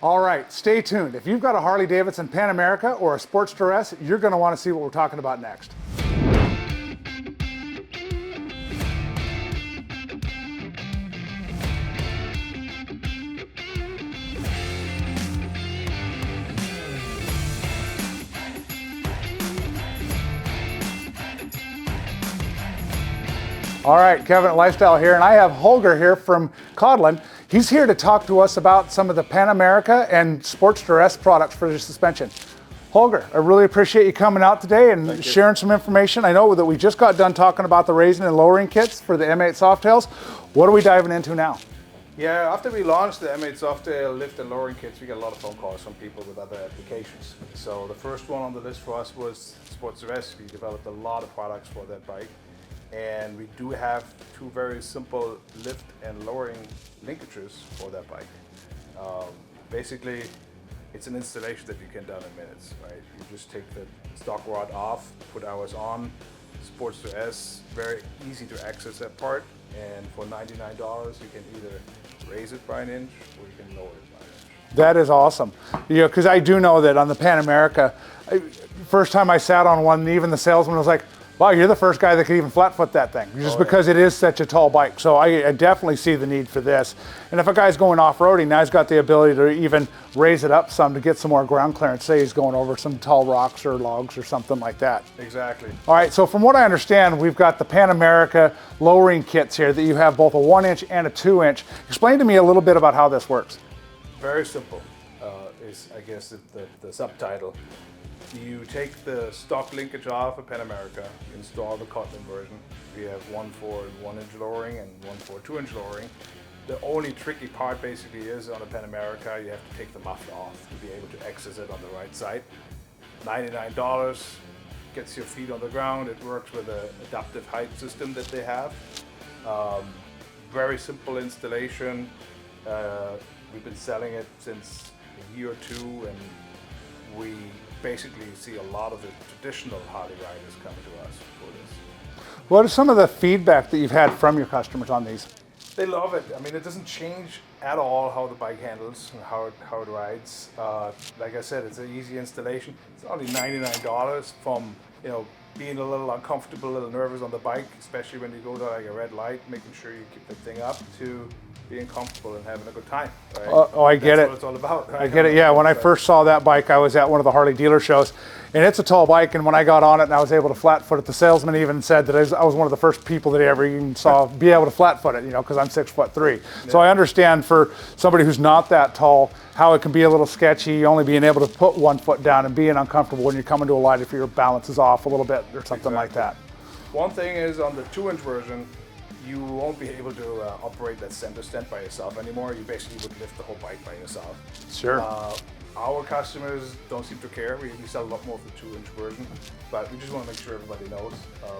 All right, stay tuned. If you've got a Harley-Davidson Pan America or a Sports Duress, you're going to want to see what we're talking about next. All right, Kevin Lifestyle here, and I have Hoger here from Kodlin. He's here to talk to us about some of the Pan America and Sports Duress products for the suspension. Holger, I really appreciate you coming out today and sharing some information. I know that we just got done talking about the raising and lowering kits for the M8 Softails. What are we diving into now? Yeah, after we launched the M8 Softail lift and lowering kits, we got a lot of phone calls from people with other applications. So the first one on the list for us was Sports Duress. We developed a lot of products for that bike. And we do have two very simple lift and lowering linkages for that bike. Basically, it's an installation that you can do in minutes, right? You just take the stock rod off, put ours on. Sports Duress, very easy to access that part. And for $99, you can either raise it by an inch or you can lower it by an inch. That is awesome. You know, because I do know that on the Pan America, first time I sat on one, even the salesman was like, wow, you're the first guy that could even flat foot that thing, just because it is such a tall bike. So I definitely see the need for this. And if a guy's going off-roading, now he's got the ability to even raise it up some to get some more ground clearance. Say he's going over some tall rocks or logs or something like that. Exactly. All right, so from what I understand, we've got the Pan America lowering kits here that you have both a 1-inch and a 2-inch. Explain to me a little bit about how this works. Very simple, is I guess the subtitle. You take the stock linkage off a Pan America, install the Kodlin version. We have one for 1-inch lowering and one for 2-inch lowering. The only tricky part basically is on a Pan America, you have to take the muffler off to be able to access it on the right side. $99, gets your feet on the ground. It works with an adaptive height system that they have. Very simple installation. We've been selling it since a year or two, and we basically see a lot of the traditional Harley riders coming to us for this. What are some of the feedback that you've had from your customers on these? They love it. I mean, it doesn't change at all how the bike handles and how it rides. Like I said, it's an easy installation. It's only $99 from, being a little uncomfortable, a little nervous on the bike, especially when you go to like a red light, making sure you keep the thing up, to being comfortable and having a good time. Right? I get it. That's what it's all about. Right? I get it. Yeah, when I first saw that bike, I was at one of the Harley dealer shows, and it's a tall bike. And when I got on it and I was able to flat foot it, the salesman even said that I was one of the first people that he ever even saw be able to flat foot it. Because I'm 6'3". Yeah. So I understand for somebody who's not that tall how it can be a little sketchy, only being able to put one foot down and being uncomfortable when you come into a light if your balance is off a little bit or something like that. One thing is on the 2-inch version, you won't be able to operate that center stand by yourself anymore. You basically would lift the whole bike by yourself. Sure. Our customers don't seem to care. We sell a lot more of the 2-inch version, but we just want to make sure everybody knows.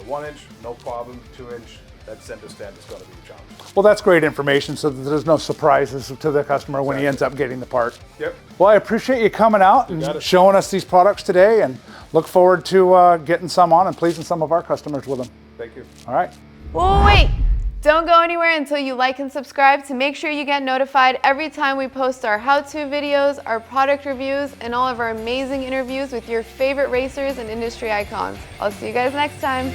1-inch, no problem. 2-inch, that center stand is going to be a challenge. Well, that's great information, so that there's no surprises to the customer when he ends up getting the part. Yep. Well, I appreciate you coming out and showing us these products today, and look forward to getting some on and pleasing some of our customers with them. Thank you. All right. Well, wait. Don't go anywhere until you like and subscribe to make sure you get notified every time we post our how-to videos, our product reviews, and all of our amazing interviews with your favorite racers and industry icons. I'll see you guys next time.